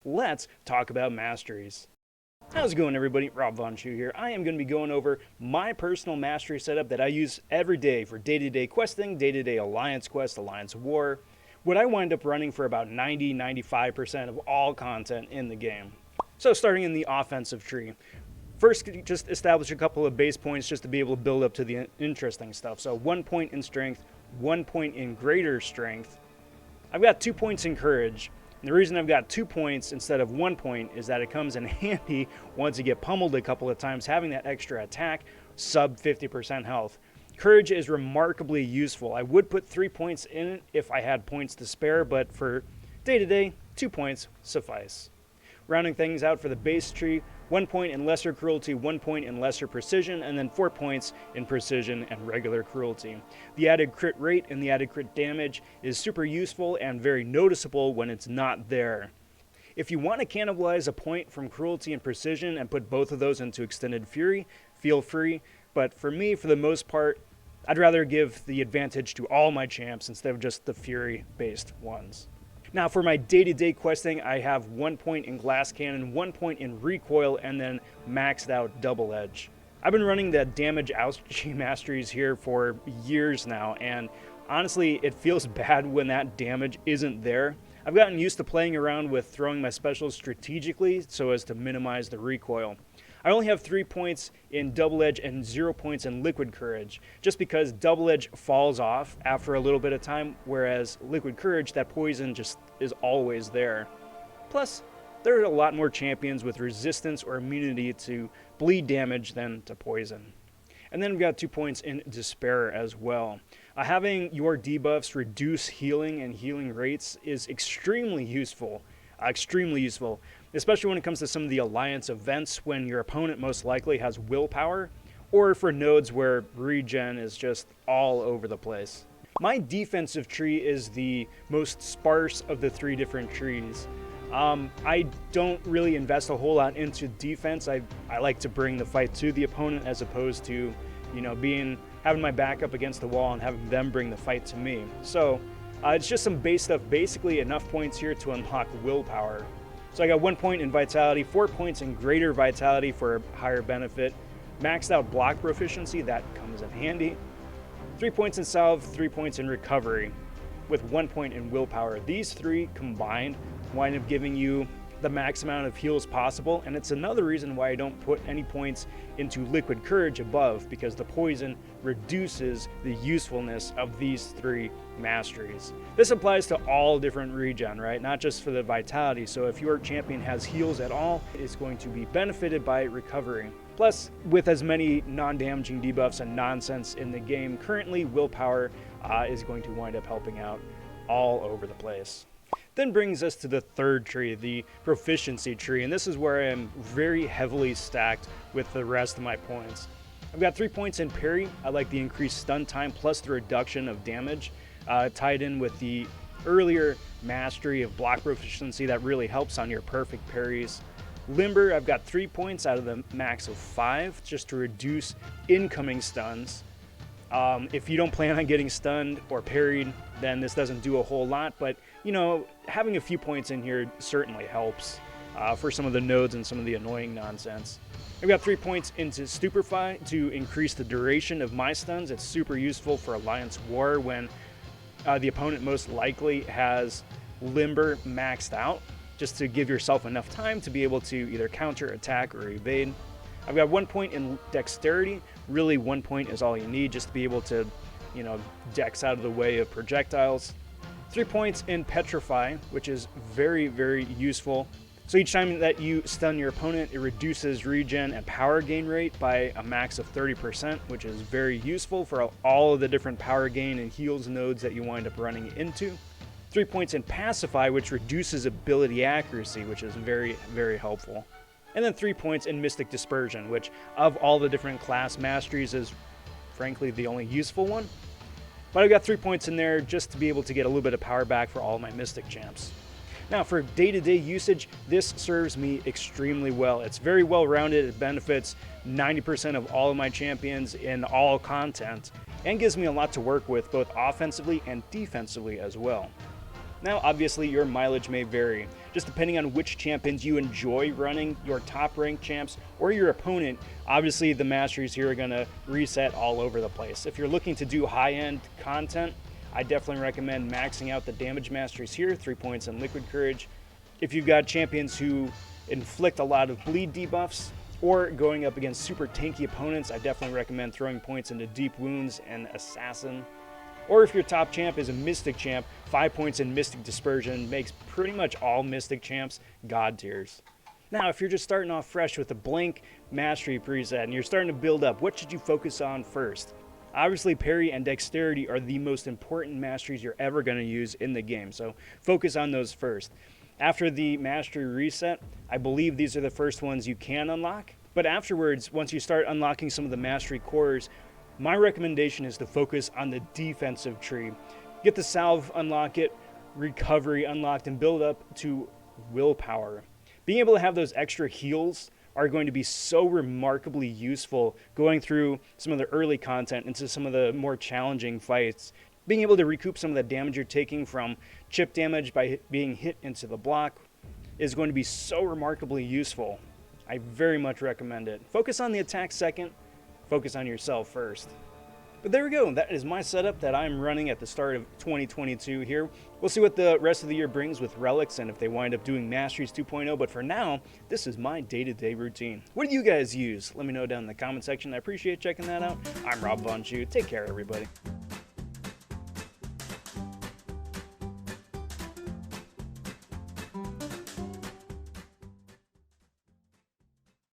let's talk about masteries. How's it going, everybody? robvonshoe here. I am going to be going over my personal mastery setup that I use every day for day-to-day questing, day-to-day alliance quest, alliance war, what I wind up running for about 90-95% of all content in the game. So starting in the offensive tree, first just establish a couple of base points just to be able to build up to the interesting stuff. So 1 point in strength, 1 point in greater strength. I've got 2 points in courage. And the reason I've got 2 points instead of 1 point is that it comes in handy once you get pummeled a couple of times, having that extra attack, sub 50% health. Courage is remarkably useful. I would put 3 points in it if I had points to spare, but for day-to-day, 2 points suffice. Rounding things out for the base tree, 1 point in lesser cruelty, 1 point in lesser precision, and then 4 points in precision and regular cruelty. The added crit rate and the added crit damage is super useful and very noticeable when it's not there. If you want to cannibalize a point from cruelty and precision and put both of those into extended fury, feel free, but for me, for the most part, I'd rather give the advantage to all my champs instead of just the fury-based ones. Now for my day-to-day questing, I have 1 point in glass cannon, 1 point in recoil, and then maxed out double edge. I've been running the damage ouchie masteries here for years now, and honestly, it feels bad when that damage isn't there. I've gotten used to playing around with throwing my specials strategically so as to minimize the recoil. I only have 3 points in double edge and 0 points in liquid courage, just because double edge falls off after a little bit of time, whereas liquid courage, that poison just is always there. Plus, there are a lot more champions with resistance or immunity to bleed damage than to poison. And then we've got 2 points in despair as well. Having your debuffs reduce healing and healing rates is extremely useful. Especially when it comes to some of the alliance events when your opponent most likely has willpower, or for nodes where regen is just all over the place. My defensive tree is the most sparse of the 3 different trees. I don't really invest a whole lot into defense. I like to bring the fight to the opponent as opposed to, having my back up against the wall and having them bring the fight to me. So it's just some base stuff, basically enough points here to unlock willpower. So I got 1 point in vitality, 4 points in greater vitality for higher benefit, maxed out block proficiency, that comes in handy, 3 points in salve, 3 points in recovery, with 1 point in willpower. These 3 combined wind up giving you the max amount of heals possible, and it's another reason why I don't put any points into liquid courage above, because the poison reduces the usefulness of these 3 masteries. This applies to all different regen, right? Not just for the vitality. So if your champion has heals at all, it's going to be benefited by recovery. Plus, with as many non-damaging debuffs and nonsense in the game, currently willpower is going to wind up helping out all over the place. Then brings us to the third tree, the proficiency tree, and this is where I am very heavily stacked with the rest of my points. I've got 3 points in parry. I like the increased stun time plus the reduction of damage, tied in with the earlier mastery of block proficiency that really helps on your perfect parries. Limber, I've got 3 points out of the max of 5 just to reduce incoming stuns. If you don't plan on getting stunned or parried, then this doesn't do a whole lot, but having a few points in here certainly helps for some of the nodes and some of the annoying nonsense. I've got 3 points into Stupefy to increase the duration of my stuns. It's super useful for Alliance War when the opponent most likely has Limber maxed out, just to give yourself enough time to be able to either counter, attack, or evade. I've got 1 point in Dexterity. Really, 1 point is all you need just to be able to, dex out of the way of projectiles. 3 points in Petrify, which is very, very useful. So each time that you stun your opponent, it reduces regen and power gain rate by a max of 30%, which is very useful for all of the different power gain and heals nodes that you wind up running into. 3 points in Pacify, which reduces ability accuracy, which is very, very helpful. And then 3 points in Mystic Dispersion, which of all the different class masteries is frankly the only useful one. But I've got 3 points in there just to be able to get a little bit of power back for all my Mystic champs. Now for day-to-day usage, this serves me extremely well. It's very well rounded, it benefits 90% of all of my champions in all content, and gives me a lot to work with both offensively and defensively as well. Now, obviously, your mileage may vary, just depending on which champions you enjoy running, your top-ranked champs, or your opponent. Obviously, the masteries here are going to reset all over the place. If you're looking to do high-end content, I definitely recommend maxing out the damage masteries here, 3 points in liquid courage. If you've got champions who inflict a lot of bleed debuffs, or going up against super tanky opponents, I definitely recommend throwing points into deep wounds and assassin. Or if your top champ is a Mystic champ, 5 points in Mystic Dispersion makes pretty much all Mystic champs god tiers. Now, if you're just starting off fresh with a blank mastery preset and you're starting to build up, what should you focus on first? Obviously, parry and dexterity are the most important masteries you're ever going to use in the game, so focus on those first. After the mastery reset, I believe these are the first ones you can unlock, but afterwards, once you start unlocking some of the mastery cores, my recommendation is to focus on the defensive tree. Get the salve, unlock it, recovery unlocked, and build up to willpower. Being able to have those extra heals are going to be so remarkably useful going through some of the early content into some of the more challenging fights. Being able to recoup some of the damage you're taking from chip damage by being hit into the block is going to be so remarkably useful. I very much recommend it. Focus on the attack second. Focus on yourself first. But there we go. That is my setup that I'm running at the start of 2022 here. We'll see what the rest of the year brings with relics and if they wind up doing Masteries 2.0. But for now, this is my day-to-day routine. What do you guys use? Let me know down in the comment section. I appreciate checking that out. I'm robvonshoe. Take care, everybody.